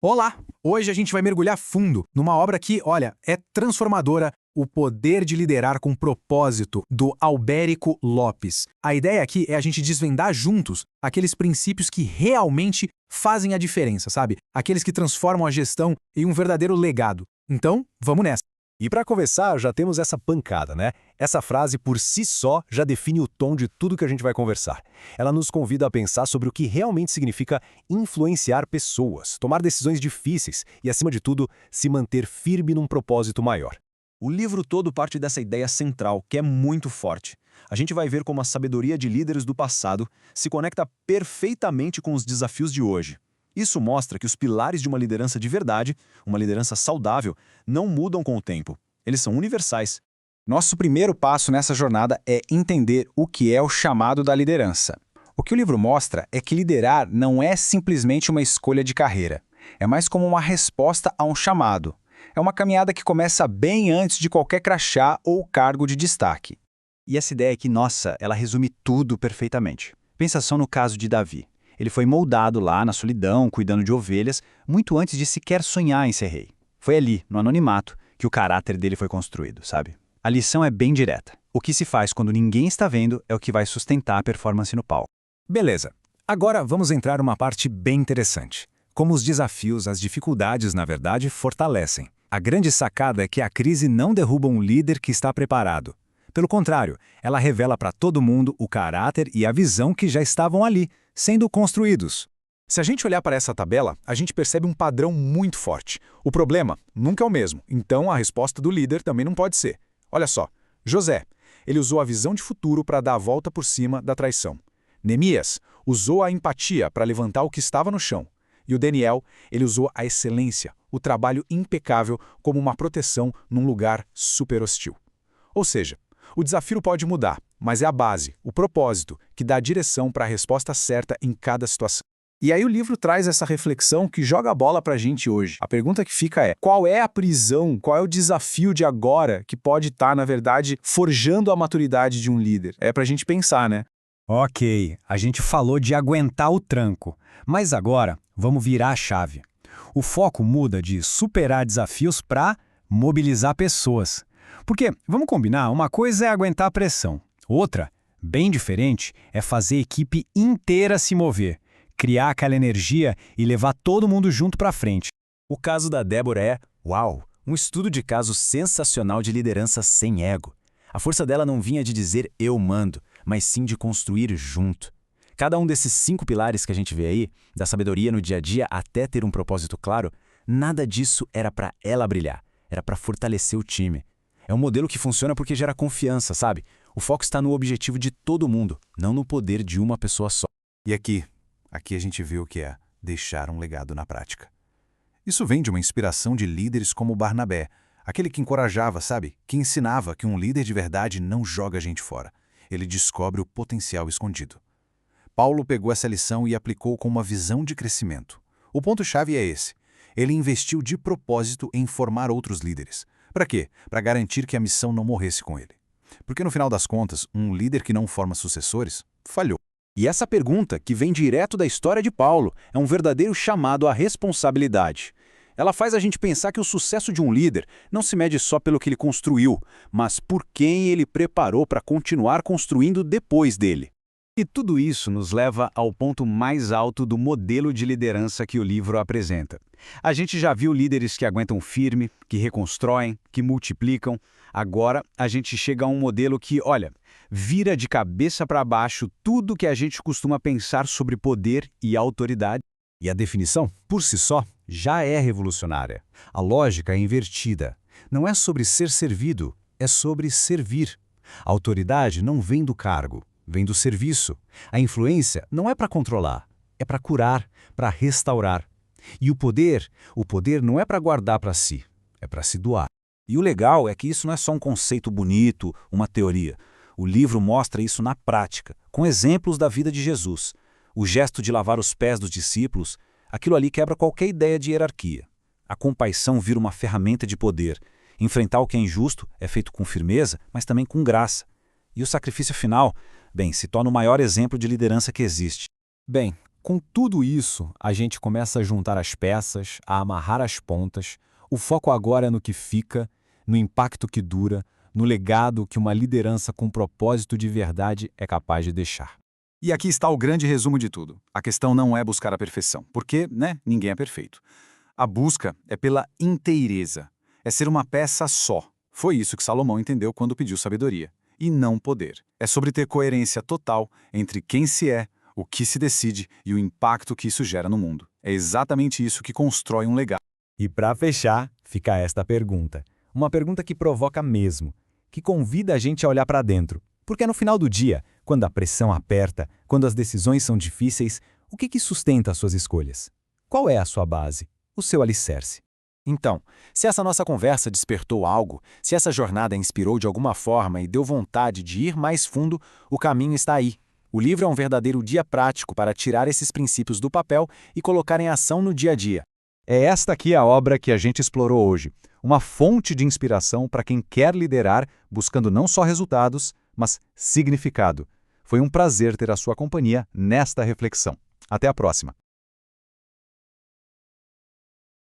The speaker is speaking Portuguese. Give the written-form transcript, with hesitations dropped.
Olá! Hoje a gente vai mergulhar fundo numa obra que, olha, é transformadora, O Poder de Liderar com Propósito, do Albérico Lopes. A ideia aqui é a gente desvendar juntos aqueles princípios que realmente fazem a diferença, sabe? Aqueles que transformam a gestão em um verdadeiro legado. Então, vamos nessa! E para começar, já temos essa pancada, né? Essa frase por si só já define o tom de tudo que a gente vai conversar. Ela nos convida a pensar sobre o que realmente significa influenciar pessoas, tomar decisões difíceis e, acima de tudo, se manter firme num propósito maior. O livro todo parte dessa ideia central, que é muito forte. A gente vai ver como a sabedoria de líderes do passado se conecta perfeitamente com os desafios de hoje. Isso mostra que os pilares de uma liderança de verdade, uma liderança saudável, não mudam com o tempo. Eles são universais. Nosso primeiro passo nessa jornada é entender o que é o chamado da liderança. O que o livro mostra é que liderar não é simplesmente uma escolha de carreira. É mais como uma resposta a um chamado. É uma caminhada que começa bem antes de qualquer crachá ou cargo de destaque. E essa ideia aqui, nossa, ela resume tudo perfeitamente. Pensa só no caso de Davi. Ele foi moldado lá na solidão, cuidando de ovelhas, muito antes de sequer sonhar em ser rei. Foi ali, no anonimato, que o caráter dele foi construído, sabe? A lição é bem direta. O que se faz quando ninguém está vendo é o que vai sustentar a performance no palco. Beleza. Agora vamos entrar numa parte bem interessante. Como os desafios, as dificuldades, na verdade, fortalecem. A grande sacada é que a crise não derruba um líder que está preparado. Pelo contrário, ela revela para todo mundo o caráter e a visão que já estavam ali, sendo construídos. Se a gente olhar para essa tabela, a gente percebe um padrão muito forte. O problema nunca é o mesmo, então a resposta do líder também não pode ser. Olha só, José, ele usou a visão de futuro para dar a volta por cima da traição. Neemias usou a empatia para levantar o que estava no chão. E o Daniel, ele usou a excelência, o trabalho impecável como uma proteção num lugar super hostil. Ou seja, o desafio pode mudar, mas é a base, o propósito, que dá a direção para a resposta certa em cada situação. E aí o livro traz essa reflexão que joga a bola para a gente hoje. A pergunta que fica é, qual é a prisão, qual é o desafio de agora que pode estar, na verdade, forjando a maturidade de um líder? É para a gente pensar, né? Ok, a gente falou de aguentar o tranco, mas agora vamos virar a chave. O foco muda de superar desafios para mobilizar pessoas. Porque, vamos combinar, uma coisa é aguentar a pressão. Outra, bem diferente, é fazer a equipe inteira se mover, criar aquela energia e levar todo mundo junto para frente. O caso da Débora é, uau, um estudo de caso sensacional de liderança sem ego. A força dela não vinha de dizer eu mando, mas sim de construir junto. Cada um desses 5 pilares que a gente vê aí, da sabedoria no dia a dia até ter um propósito claro, nada disso era para ela brilhar, era para fortalecer o time. É um modelo que funciona porque gera confiança, sabe? O foco está no objetivo de todo mundo, não no poder de uma pessoa só. E aqui a gente vê o que é deixar um legado na prática. Isso vem de uma inspiração de líderes como Barnabé, aquele que encorajava, sabe? Que ensinava que um líder de verdade não joga a gente fora. Ele descobre o potencial escondido. Paulo pegou essa lição e aplicou com uma visão de crescimento. O ponto-chave é esse. Ele investiu de propósito em formar outros líderes. Para quê? Para garantir que a missão não morresse com ele. Porque no final das contas, um líder que não forma sucessores, falhou. E essa pergunta, que vem direto da história de Paulo, é um verdadeiro chamado à responsabilidade. Ela faz a gente pensar que o sucesso de um líder não se mede só pelo que ele construiu, mas por quem ele preparou para continuar construindo depois dele. E tudo isso nos leva ao ponto mais alto do modelo de liderança que o livro apresenta. A gente já viu líderes que aguentam firme, que reconstroem, que multiplicam. Agora a gente chega a um modelo que, olha, vira de cabeça para baixo tudo que a gente costuma pensar sobre poder e autoridade. E a definição, por si só, já é revolucionária. A lógica é invertida. Não é sobre ser servido, é sobre servir. A autoridade não vem do cargo, vem do serviço. A influência não é para controlar, é para curar, para restaurar. E o poder não é para guardar para si, é para se doar. E o legal é que isso não é só um conceito bonito, uma teoria. O livro mostra isso na prática, com exemplos da vida de Jesus. O gesto de lavar os pés dos discípulos, aquilo ali quebra qualquer ideia de hierarquia. A compaixão vira uma ferramenta de poder. Enfrentar o que é injusto é feito com firmeza, mas também com graça. E o sacrifício final, bem, se torna o maior exemplo de liderança que existe. Bem, Com tudo isso, a gente começa a juntar as peças, a amarrar as pontas. O foco agora é no que fica, no impacto que dura, no legado que uma liderança com propósito de verdade é capaz de deixar. E aqui está o grande resumo de tudo. A questão não é buscar a perfeição, porque, ninguém é perfeito. A busca é pela inteireza. É ser uma peça só. Foi isso que Salomão entendeu quando pediu sabedoria. E não poder. É sobre ter coerência total entre quem se é, o que se decide e o impacto que isso gera no mundo. É exatamente isso que constrói um legado. E para fechar, fica esta pergunta. Uma pergunta que provoca mesmo, que convida a gente a olhar para dentro. Porque no final do dia, quando a pressão aperta, quando as decisões são difíceis, o que sustenta as suas escolhas? Qual é a sua base? O seu alicerce? Então, se essa nossa conversa despertou algo, se essa jornada inspirou de alguma forma e deu vontade de ir mais fundo, o caminho está aí. O livro é um verdadeiro guia prático para tirar esses princípios do papel e colocar em ação no dia a dia. É esta aqui a obra que a gente explorou hoje. Uma fonte de inspiração para quem quer liderar, buscando não só resultados, mas significado. Foi um prazer ter a sua companhia nesta reflexão. Até a próxima.